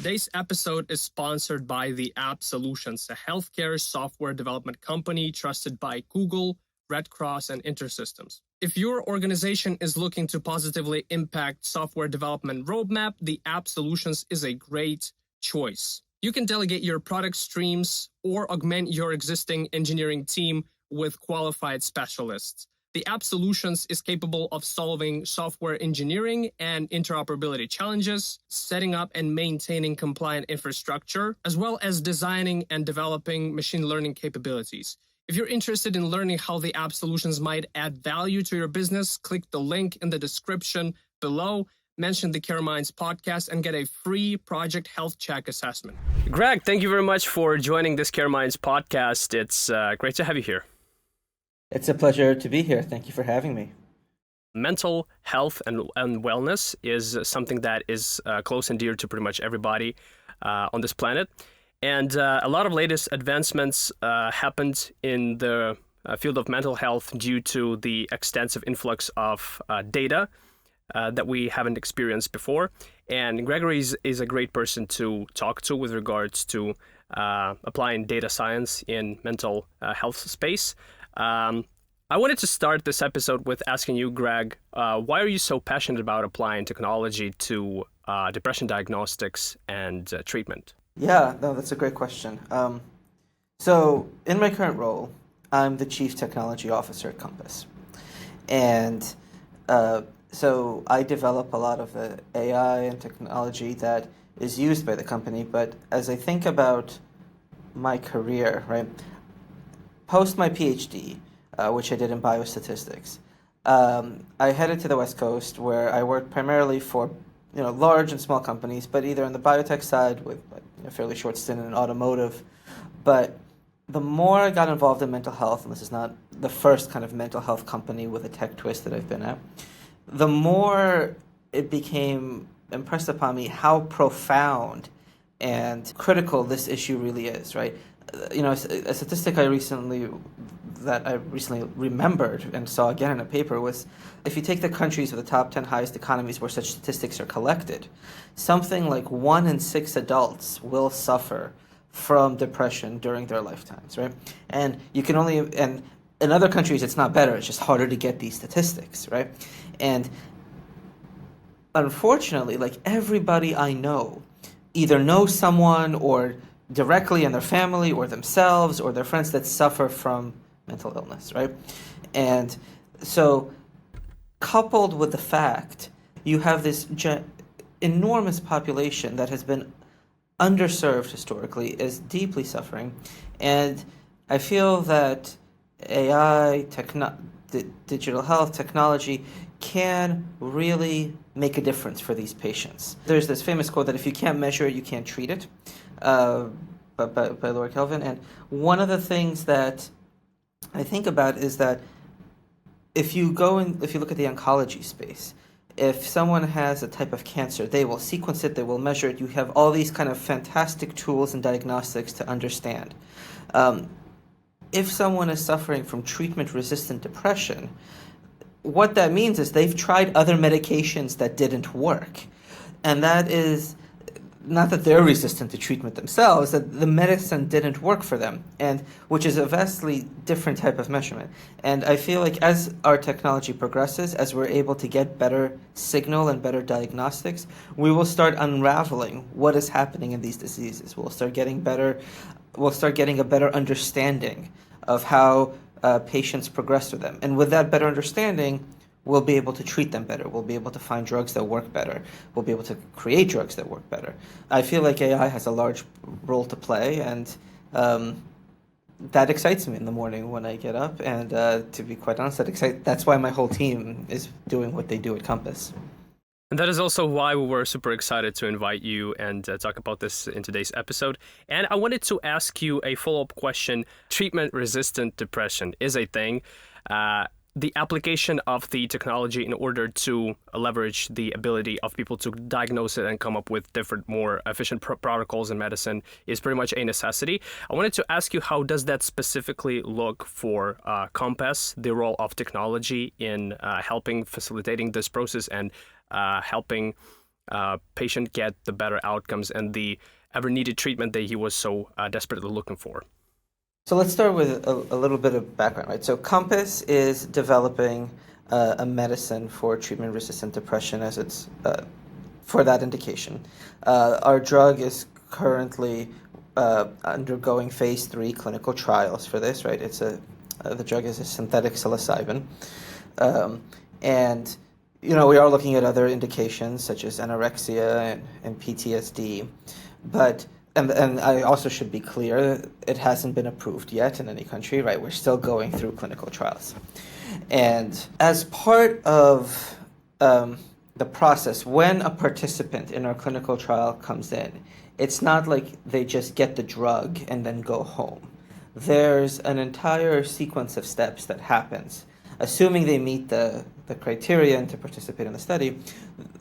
Today's episode is sponsored by the App Solutions, a healthcare software development company trusted by Google, Red Cross, and InterSystems. If your organization is looking to positively impact software development roadmap, the App Solutions is a great choice. You can delegate your product streams or augment your existing engineering team with qualified specialists. The App Solutions is capable of solving software engineering and interoperability challenges, setting up and maintaining compliant infrastructure, as well as designing and developing machine learning capabilities. If you're interested in learning how the App Solutions might add value to your business, click the link in the description below, mention the Care Minds podcast, and get a free project health check assessment. Greg, thank you very much for joining this Care Minds podcast. It's great to have you here. It's a pleasure to be here. Thank you for having me. Mental health and wellness is something that is close and dear to pretty much everybody on this planet. And a lot of latest advancements happened in the field of mental health due to the extensive influx of data that we haven't experienced before. And Gregory is a great person to talk to with regards to applying data science in mental health space. I wanted to start this episode with asking you, Greg, why are you so passionate about applying technology to depression diagnostics and treatment? Yeah, no, that's a great question. So in my current role, I'm the Chief Technology Officer at Compass. And so I develop a lot of the AI and technology that is used by the company. But as I think about my career, right, post my PhD, which I did in biostatistics, I headed to the West Coast where I worked primarily for large and small companies, but either on the biotech side with a fairly short stint in automotive. But the more I got involved in mental health, and this is not the first kind of mental health company with a tech twist that I've been at, the more it became impressed upon me how profound and critical this issue really is, right? A statistic I recently remembered and saw again in a paper was, if you take the countries with the top 10 highest economies where such statistics are collected, something like 1 in 6 adults will suffer from depression during their lifetimes, right? And in other countries it's not better, it's just harder to get these statistics, right? And unfortunately, like, everybody I know either knows someone or directly in their family or themselves or their friends that suffer from mental illness, right? And so coupled with the fact you have this enormous population that has been underserved historically, is deeply suffering, and I feel that AI, digital health technology can really make a difference for these patients. There's this famous quote that if you can't measure it, you can't treat it, by Lord Kelvin. And one of the things that I think about is that if you look at the oncology space, if someone has a type of cancer, they will sequence it, they will measure it. You have all these kind of fantastic tools and diagnostics to understand. If someone is suffering from treatment-resistant depression, what that means is they've tried other medications that didn't work. And that is not that they're resistant to treatment themselves, that the medicine didn't work for them, and which is a vastly different type of measurement. And I feel like as our technology progresses, as we're able to get better signal and better diagnostics, we will start unraveling what is happening in these diseases. We'll start getting a better understanding of how patients progress through them. And with that better understanding, we'll be able to treat them better. We'll be able to find drugs that work better. We'll be able to create drugs that work better. I feel like AI has a large role to play, and that excites me in the morning when I get up. And to be quite honest, that's why my whole team is doing what they do at Compass. And that is also why we were super excited to invite you and talk about this in today's episode. And I wanted to ask you a follow-up question. Treatment-resistant depression is a thing. The application of the technology in order to leverage the ability of people to diagnose it and come up with different, more efficient protocols in medicine is pretty much a necessity. I wanted to ask you, how does that specifically look for Compass, the role of technology in helping facilitating this process and helping patient get the better outcomes and the ever needed treatment that he was so desperately looking for? So let's start with a little bit of background, right? So Compass is developing a medicine for treatment-resistant depression as it's for that indication. Our drug is currently undergoing phase 3 clinical trials for this, right? The drug is a synthetic psilocybin, and we are looking at other indications such as anorexia and PTSD, but and I also should be clear, it hasn't been approved yet in any country, right? We're still going through clinical trials, and as part of the process, when a participant in our clinical trial comes in, it's not like they just get the drug and then go home. There's an entire sequence of steps that happens. Assuming they meet the criterion to participate in the study,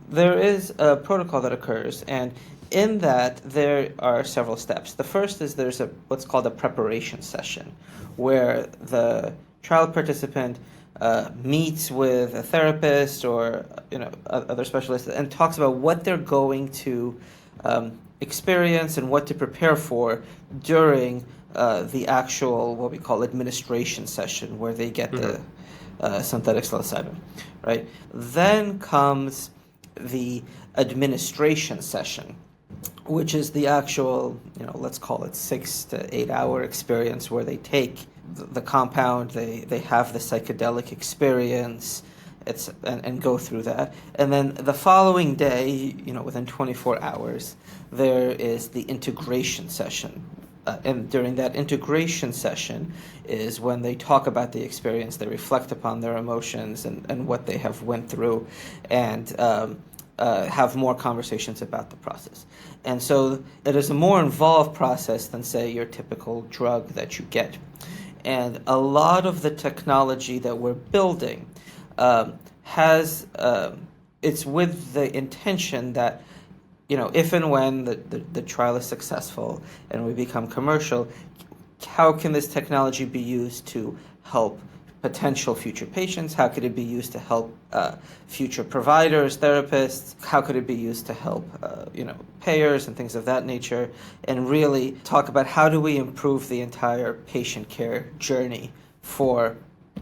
there is a protocol that occurs, and in that there are several steps. The first is there's what's called a preparation session, where the trial participant meets with a therapist or other specialists and talks about what they're going to experience and what to prepare for during the actual what we call administration session, where they get the synthetic psilocybin, right? Then comes the administration session, which is the actual, let's call it 6 to 8 hour experience where they take the compound, they have the psychedelic experience, and go through that. And then the following day, within 24 hours, there is the integration session. And during that integration session is when they talk about the experience, they reflect upon their emotions and what they have went through, and have more conversations about the process. And so it is a more involved process than, say, your typical drug that you get. And a lot of the technology that we're building it's with the intention that, if and when the trial is successful and we become commercial, how can this technology be used to help potential future patients? How could it be used to help future providers, therapists? How could it be used to help payers and things of that nature? And really talk about how do we improve the entire patient care journey for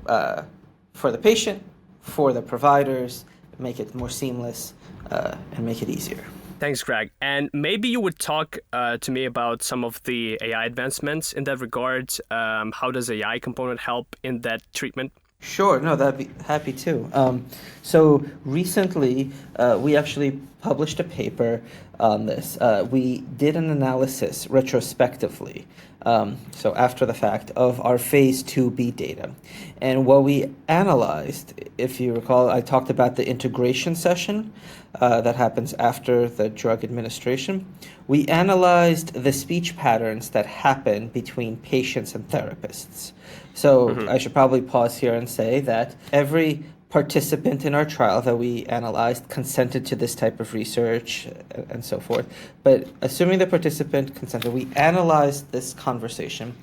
the patient, for the providers, make it more seamless, and make it easier. Thanks, Greg. And maybe you would talk to me about some of the AI advancements in that regard. How does AI component help in that treatment? Sure, no, that'd be happy to. So recently, we actually published a paper on this. We did an analysis retrospectively, so after the fact, of our phase 2b data. And what we analyzed, if you recall, I talked about the integration session that happens after the drug administration. We analyzed the speech patterns that happen between patients and therapists. So I should probably pause here and say that every participant in our trial that we analyzed consented to this type of research and so forth. But assuming the participant consented, we analyzed this conversation.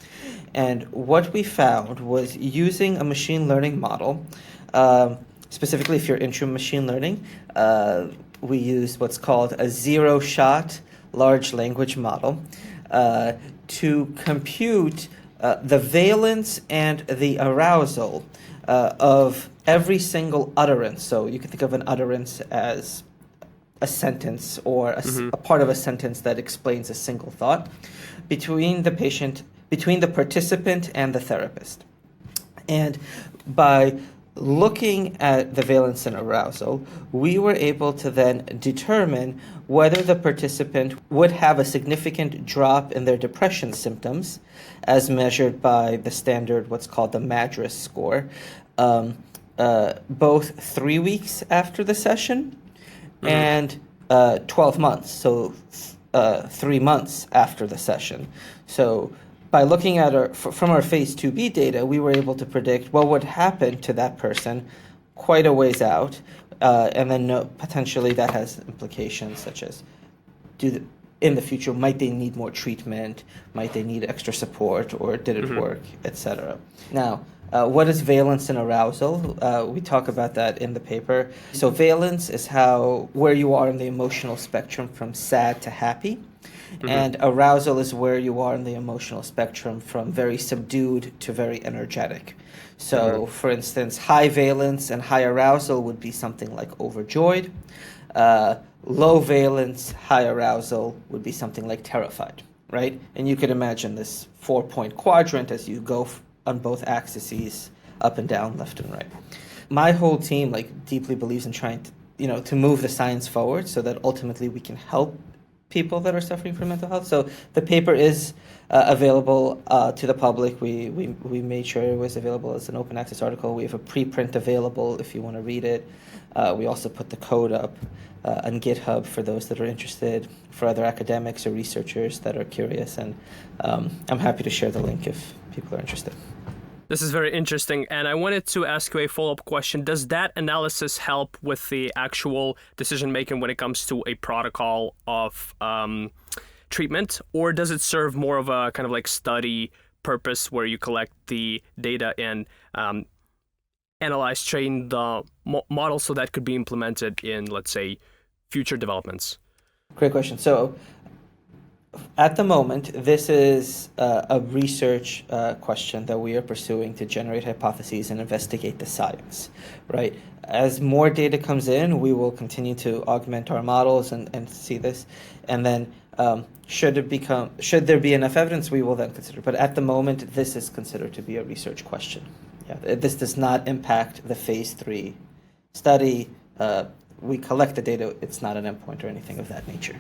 And what we found was, using a machine learning model, specifically if you're into machine learning, we used what's called a zero-shot large language model to compute the valence and the arousal of every single utterance. So you can think of an utterance as a sentence or a part of a sentence that explains a single thought between the participant and the therapist. And by looking at the valence and arousal, we were able to then determine whether the participant would have a significant drop in their depression symptoms, as measured by the standard, what's called the MADRS score, both 3 weeks after the session and 12 months, so 3 months after the session. So by looking at from our phase 2b data, we were able to predict what would happen to that person quite a ways out, and then potentially that has implications such as, in the future, might they need more treatment, might they need extra support, or did it work, etc. Now, What is valence and arousal? We talk about that in the paper. So valence is where you are in the emotional spectrum from sad to happy. And arousal is where you are in the emotional spectrum from very subdued to very energetic. So, for instance, high valence and high arousal would be something like overjoyed. Low valence, high arousal would be something like terrified, right? And you could imagine this 4-point quadrant as you go on both axes, up and down, left and right. My whole team deeply believes in trying to move the science forward so that ultimately we can help people that are suffering from mental health. So the paper is available to the public. We made sure it was available as an open access article. We have a preprint available if you want to read it. We also put the code up on GitHub for those that are interested, for other academics or researchers that are curious. And I'm happy to share the link if people are interested. This is very interesting, and I wanted to ask you a follow-up question. Does that analysis help with the actual decision-making when it comes to a protocol of treatment, or does it serve more of a kind of study purpose where you collect the data and analyze, train the model so that could be implemented in, let's say, future developments? Great question. So at the moment, this is a research question that we are pursuing to generate hypotheses and investigate the science, right? As more data comes in, we will continue to augment our models and see this. And then should there be enough evidence, we will then consider. But at the moment, this is considered to be a research question. Yeah, this does not impact the phase 3 study. We collect the data. It's not an endpoint or anything of that nature.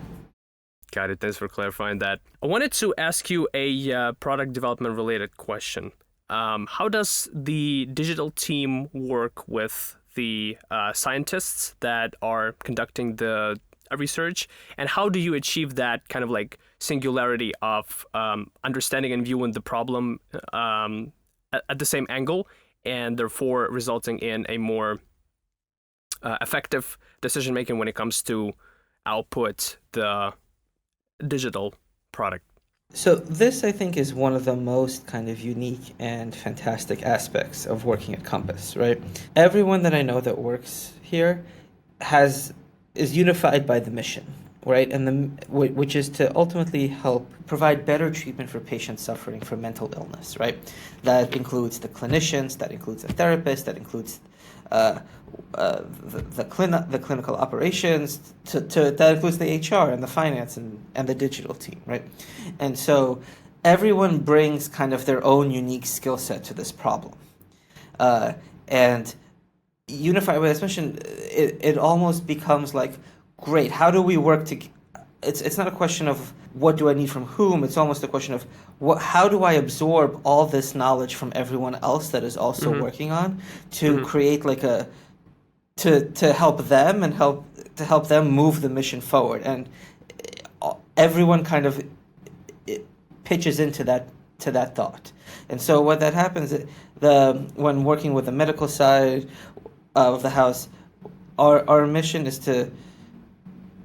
Got it. Thanks for clarifying that. I wanted to ask you a product development related question. How does the digital team work with the scientists that are conducting the research? And how do you achieve that kind of singularity of understanding and viewing the problem at the same angle, and therefore resulting in a more effective decision making when it comes to output the digital product? So this, I think, is one of the most kind of unique and fantastic aspects of working at Compass, right? Everyone that I know that works here is unified by the mission, right? And which is to ultimately help provide better treatment for patients suffering from mental illness, right? That includes the clinicians, that includes the therapists, that includes the clinical operations, that includes the HR and the finance and the digital team, right? And so everyone brings kind of their own unique skill set to this problem. And unified by this mission, it almost becomes great, how do we work together? It's not a question of what do I need from whom, it's almost a question of how do I absorb all this knowledge from everyone else that is also working on to create to help them and help them move the mission forward. And everyone kind of pitches into that thought. And so what that happens, when working with the medical side of the house, our mission is to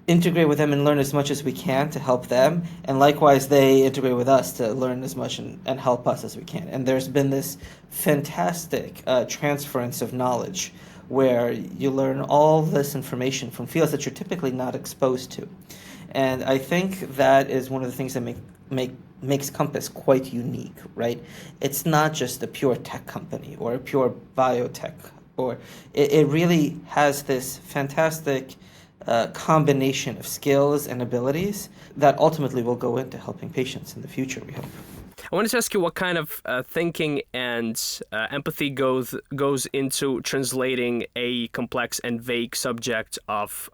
integrate with them and learn as much as we can to help them, and likewise they integrate with us to learn as much and help us as we can. And there's been this fantastic transference of knowledge where you learn all this information from fields that you're typically not exposed to. And I think that is one of the things that makes Compass quite unique, right? It's not just a pure tech company or a pure biotech, or it really has this fantastic combination of skills and abilities that ultimately will go into helping patients in the future, we hope. I wanted to ask you what kind of thinking and empathy goes into translating a complex and vague subject of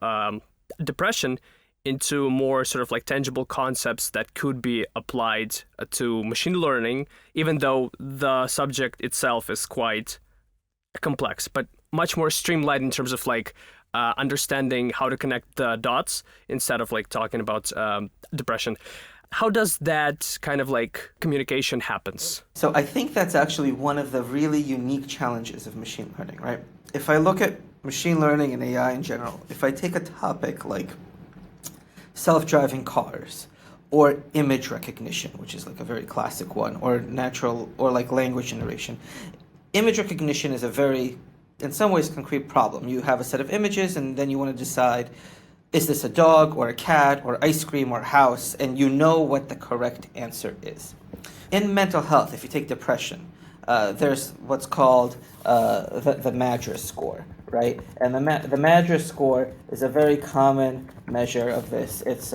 depression into more sort of tangible concepts that could be applied to machine learning, even though the subject itself is quite complex, but much more streamlined in terms of understanding how to connect the dots instead of talking about depression. How does that kind of communication happens? So I think that's actually one of the really unique challenges of machine learning, right? If I look at machine learning and AI in general, if I take a topic like self-driving cars or image recognition, which is a very classic one, or natural or language generation, image recognition is a very, in some ways, concrete problem. You have a set of images, and then you want to decide, is this a dog or a cat or ice cream or house? And you know what the correct answer is. In mental health, if you take depression, there's what's called the MADRS score, right? And the MADRS score is a very common measure of this. It's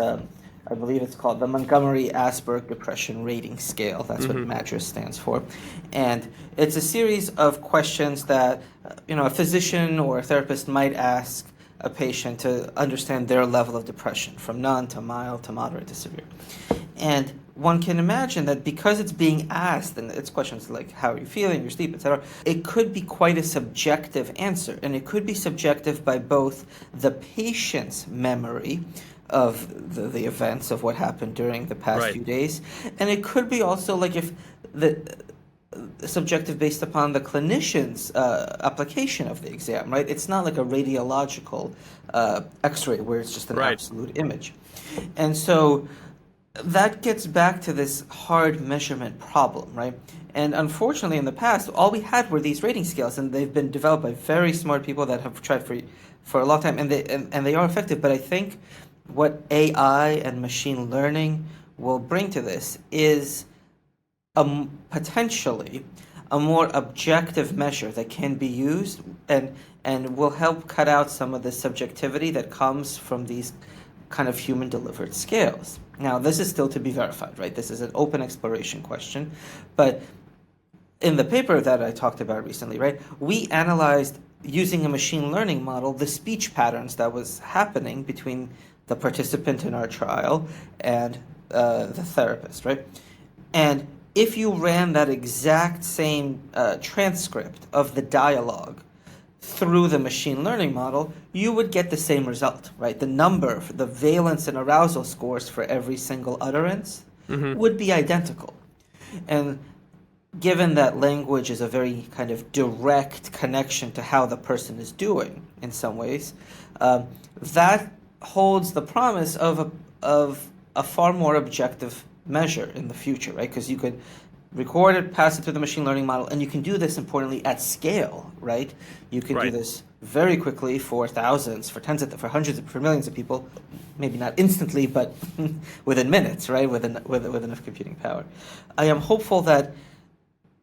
I believe it's called the Montgomery-Asberg Depression Rating Scale. That's what MADRS stands for. And it's a series of questions that a physician or a therapist might ask a patient to understand their level of depression, from none to mild to moderate to severe. And one can imagine that because it's being asked, and it's questions like how are you feeling, your sleep, etc., it could be quite a subjective answer. And it could be subjective by both the patient's memory of the events of what happened during the past few days, and it could be also like if the subjective based upon the clinician's application of the exam, right? It's not like a radiological x-ray where it's just an absolute image. And so that gets back to this hard measurement problem, right? And unfortunately, in the past, all we had were these rating scales, and they've been developed by very smart people that have tried for a long time, and they are effective. But I think what AI and machine learning will bring to this is potentially a more objective measure that can be used and will help cut out some of the subjectivity that comes from these kind of human-delivered scales. Now, this is still to be verified, right? This is an open exploration question. But in the paper that I talked about recently, right, we analyzed, using a machine learning model, the speech patterns that was happening between the participant in our trial and the therapist, right? And if you ran that exact same transcript of the dialogue through the machine learning model, you would get the same result, right? The number, the valence and arousal scores for every single utterance would be identical. And given that language is a very kind of direct connection to how the person is doing in some ways, that holds the promise of a far more objective measure in the future, right? Because you could record it, pass it through the machine learning model, and you can do this importantly at scale, right? You can do this very quickly for thousands, for hundreds, for millions of people, maybe not instantly, but within minutes, right? With enough computing power. I am hopeful that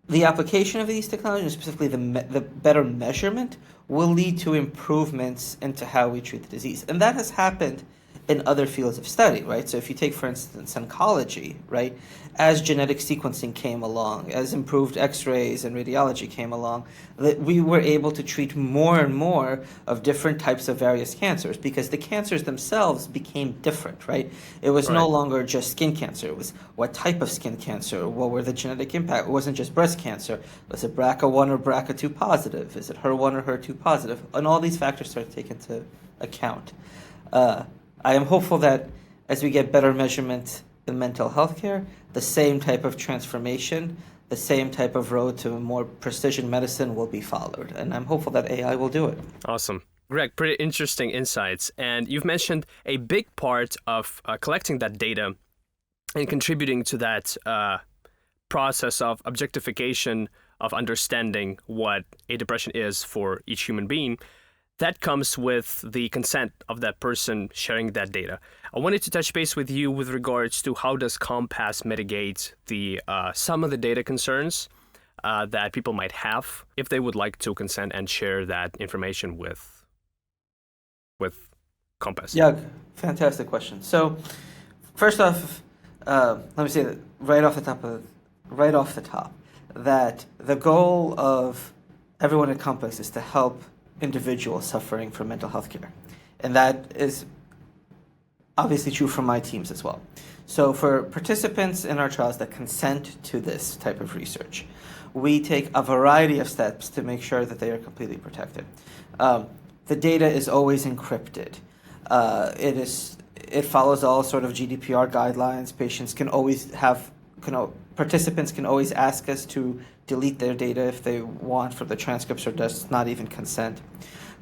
the application of these technologies, specifically the better measurement, will lead to improvements into how we treat the disease. And that has happened in other fields of study, right? So if you take, for instance, oncology, right? As genetic sequencing came along, as improved x-rays and radiology came along, that we were able to treat more and more of different types of various cancers because the cancers themselves became different, right? It was no longer just skin cancer. It was what type of skin cancer, what were the genetic impact. It wasn't just breast cancer. Was it BRCA1 or BRCA2 positive? Is it HER1 or HER2 positive? And all these factors started taken into account. I am hopeful that as we get better measurement in mental health care, the same type of transformation, the same type of road to more precision medicine will be followed. And I'm hopeful that AI will do it. Awesome. Greg, pretty interesting insights. And you've mentioned a big part of collecting that data and contributing to that process of objectification of understanding what a depression is for each human being. That comes with the consent of that person sharing that data. I wanted to touch base with you with regards to how does Compass mitigate the some of the data concerns that people might have if they would like to consent and share that information with Compass. Yeah, fantastic question. So first off, let me say that right off the top, that the goal of everyone at Compass is to help individuals suffering from mental health care. And that is obviously true for my teams as well. So for participants in our trials that consent to this type of research, we take a variety of steps to make sure that they are completely protected. The data is always encrypted. It follows all sort of GDPR guidelines. Participants can always ask us to delete their data if they want from the transcripts or does not even consent.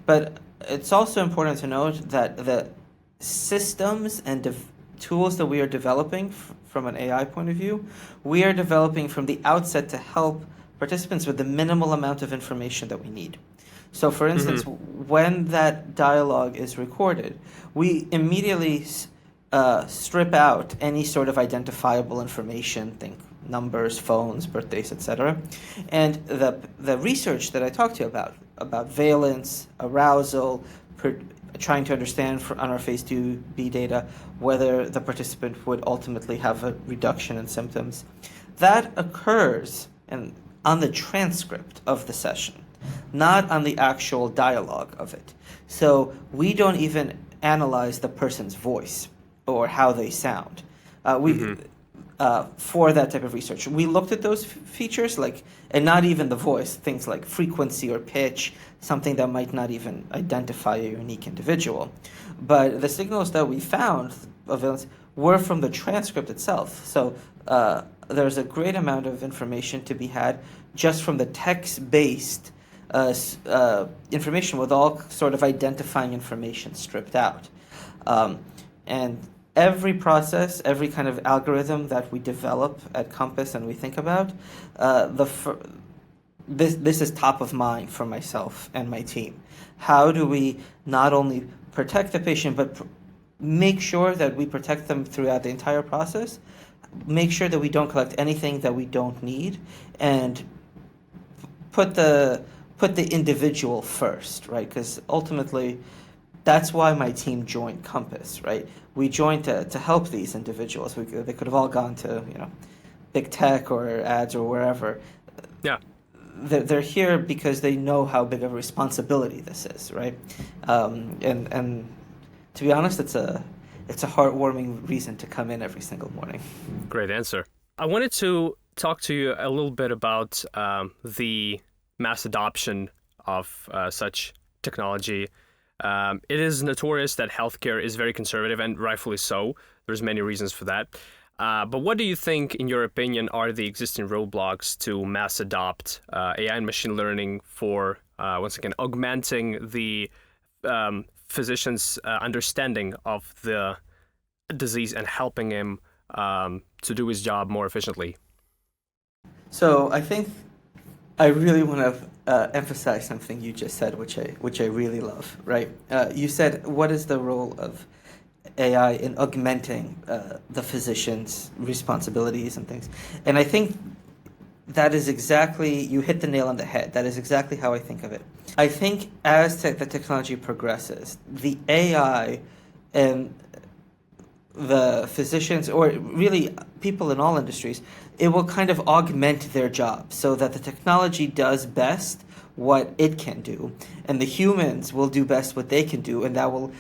But it's also important to note that the systems and tools that we are developing from an AI point of view, we are developing from the outset to help participants with the minimal amount of information that we need. So, for instance, when that dialogue is recorded, we immediately strip out any sort of identifiable information, think numbers, phones, birthdays, etc. And the research that I talked to you about valence, arousal, trying to understand on our phase 2b data whether the participant would ultimately have a reduction in symptoms, that occurs on the transcript of the session, not on the actual dialogue of it. So we don't even analyze the person's voice or how they sound. For that type of research, we looked at those features, and not even the voice, things like frequency or pitch, something that might not even identify a unique individual. But the signals that we found of valence were from the transcript itself. So there's a great amount of information to be had just from the text-based information, with all sort of identifying information stripped out. And every process, every kind of algorithm that we develop at Compass and we think about, this is top of mind for myself and my team. How do we not only protect the patient, but make sure that we protect them throughout the entire process, make sure that we don't collect anything that we don't need, and put the individual first, right? Because ultimately, that's why my team joined Compass, right? We joined to help these individuals. They could have all gone to, big tech or ads or wherever. Yeah. They're here because they know how big of a responsibility this is, right? And to be honest, it's a heartwarming reason to come in every single morning. Great answer. I wanted to talk to you a little bit about the mass adoption of such technology. It is notorious that healthcare is very conservative, and rightfully so. There's many reasons for that. But what do you think, in your opinion, are the existing roadblocks to mass adopt AI and machine learning for, once again, augmenting the physician's understanding of the disease and helping him to do his job more efficiently? So I think I really want to emphasize something you just said, which I really love, right? You said, what is the role of AI in augmenting the physician's responsibilities and things? And I think that is exactly, you hit the nail on the head. That is exactly how I think of it. I think as the technology progresses, the AI and the physicians, or really people in all industries, it will kind of augment their job so that the technology does best what it can do, and the humans will do best what they can do, and that will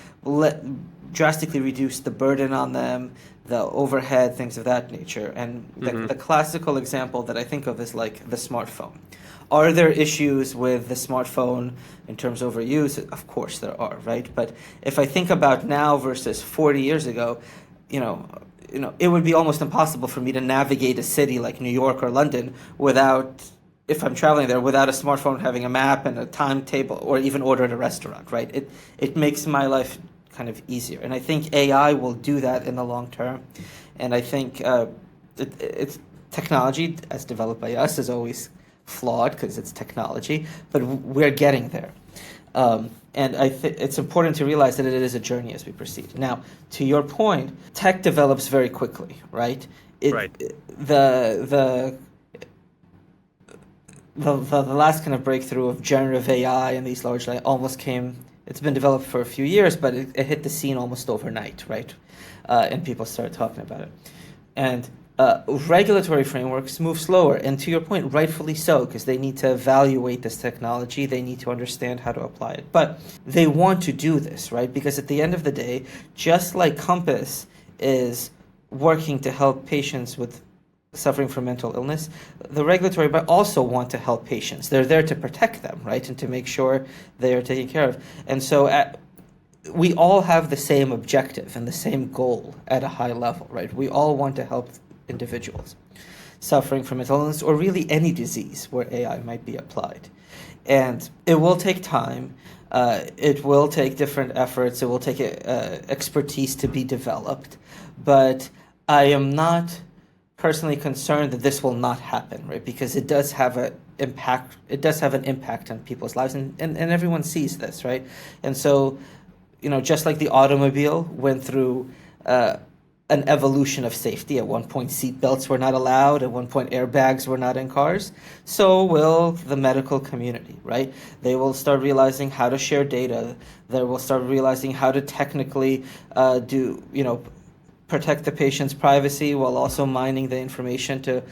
drastically reduce the burden on them, the overhead, things of that nature. And the classical example that I think of is like the smartphone. Are there issues with the smartphone in terms of overuse? Of course there are, right? But if I think about now versus 40 years ago, it would be almost impossible for me to navigate a city like New York or London if I'm traveling there, without a smartphone having a map and a timetable, or even order at a restaurant, right? It makes my life kind of easier. And I think AI will do that in the long term. And I think it's technology, as developed by us, is always flawed because it's technology, but we're getting there. And it's important to realize that it is a journey as we proceed. Now, to your point, tech develops very quickly, right? Right. The last kind of breakthrough of generative AI and these large language it's been developed for a few years, but it hit the scene almost overnight, right? And people started talking about it. And regulatory frameworks move slower, and to your point, rightfully so, because they need to evaluate this technology, they need to understand how to apply it. But they want to do this, right? Because at the end of the day, just like Compass is working to help patients with suffering from mental illness, the regulatory but also want to help patients. They're there to protect them, right? And to make sure they are taken care of. And so we all have the same objective and the same goal at a high level, right? We all want to help individuals suffering from mental illness, or really any disease where AI might be applied. And it will take time. It will take different efforts. It will take expertise to be developed. But I am not personally concerned that this will not happen, right? Because it does have it does have an impact on people's lives, and everyone sees this, right? And so, just like the automobile went through an evolution of safety. At one point, seat belts were not allowed. At one point, airbags were not in cars. So will the medical community, right? They will start realizing how to share data. They will start realizing how to technically protect the patient's privacy while also mining the information to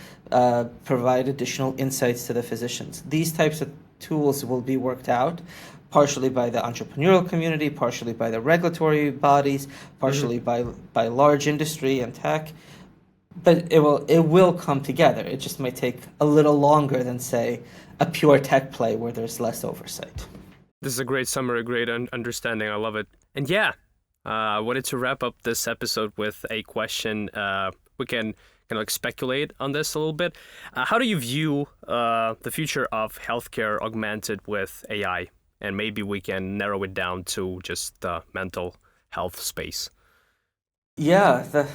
provide additional insights to the physicians. These types of tools will be worked out partially by the entrepreneurial community, partially by the regulatory bodies, partially by large industry and tech. But it will come together. It just might take a little longer than, say, a pure tech play where there's less oversight. This is a great summary, great understanding. I love it. And yeah, I wanted to wrap up this episode with a question. We can kind of like speculate on this a little bit. How do you view the future of healthcare augmented with AI? And maybe we can narrow it down to just the mental health space. Yeah,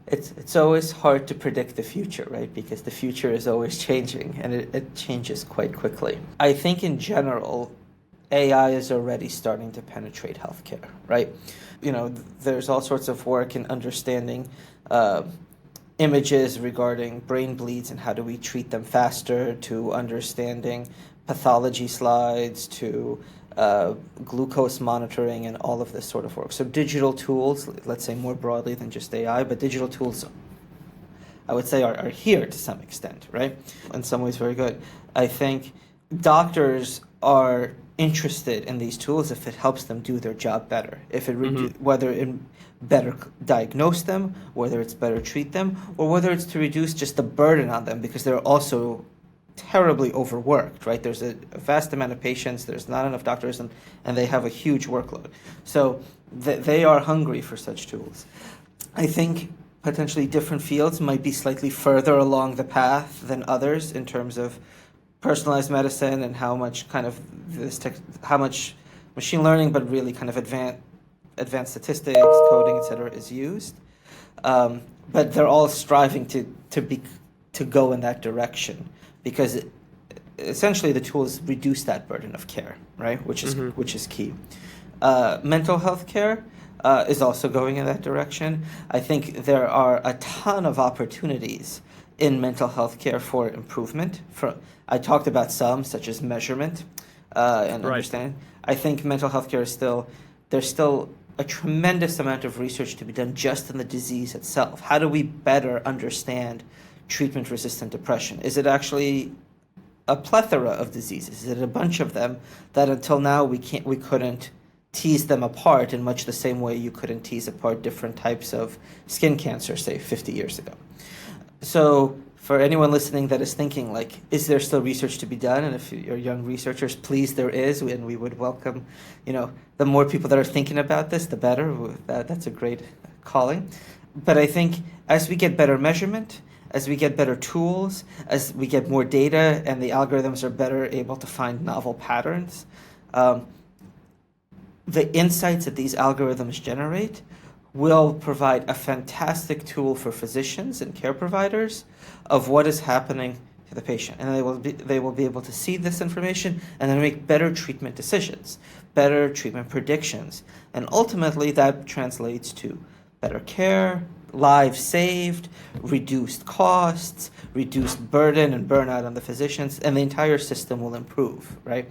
it's always hard to predict the future, right? Because the future is always changing, and it changes quite quickly. I think in general, AI is already starting to penetrate healthcare, right? There's all sorts of work in understanding images regarding brain bleeds and how do we treat them faster, to understanding pathology slides, to glucose monitoring, and all of this sort of work. So digital tools, let's say more broadly than just AI, but digital tools, I would say, are here to some extent, right? In some ways, very good. I think doctors are interested in these tools if it helps them do their job better. If it whether it better diagnose them, whether it's better treat them, or whether it's to reduce just the burden on them because they're also terribly overworked, right? There's a vast amount of patients, there's not enough doctors, and they have a huge workload. So they are hungry for such tools. I think potentially different fields might be slightly further along the path than others in terms of personalized medicine and how much kind of how much machine learning, but really kind of advanced statistics, coding, etc., is used. But they're all striving to go in that direction because essentially the tools reduce that burden of care, right? Which is key. Mental health care is also going in that direction. I think there are a ton of opportunities in mental health care for improvement. I talked about some, such as measurement and understanding. I think mental health care there's still a tremendous amount of research to be done just in the disease itself. How do we better understand treatment-resistant depression? Is it actually a plethora of diseases? Is it a bunch of them that until now we couldn't tease them apart in much the same way you couldn't tease apart different types of skin cancer, say, 50 years ago? So for anyone listening that is thinking, like, is there still research to be done? And if you're young researchers, please, there is, and we would welcome, the more people that are thinking about this, the better. That's a great calling. But I think as we get better measurement, as we get better tools, as we get more data, and the algorithms are better able to find novel patterns, the insights that these algorithms generate will provide a fantastic tool for physicians and care providers of what is happening to the patient. And they will be able to see this information and then make better treatment decisions, better treatment predictions. And ultimately that translates to better care, lives saved, reduced costs, reduced burden and burnout on the physicians, and the entire system will improve, right?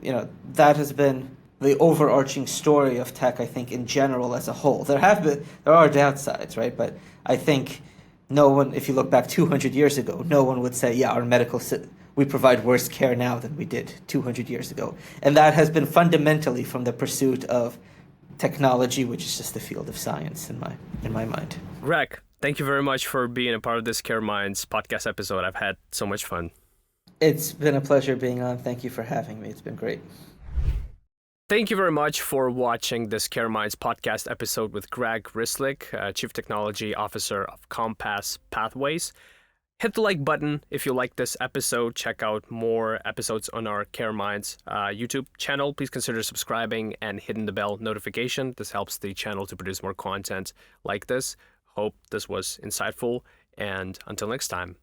That has been the overarching story of tech, I think, in general as a whole. There are downsides, right? But I think no one, if you look back 200 years ago, no one would say, yeah, we provide worse care now than we did 200 years ago. And that has been fundamentally from the pursuit of technology, which is just the field of science in my mind. Greg, thank you very much for being a part of this Care Minds podcast episode. I've had so much fun. It's been a pleasure being on. Thank you for having me. It's been great. Thank you very much for watching this Care Minds podcast episode with Greg Ryslik, Chief Technology Officer of Compass Pathways. Hit the like button if you like this episode. Check out more episodes on our Care Minds YouTube channel. Please consider subscribing and hitting the bell notification. This helps the channel to produce more content like this. Hope this was insightful, and until next time.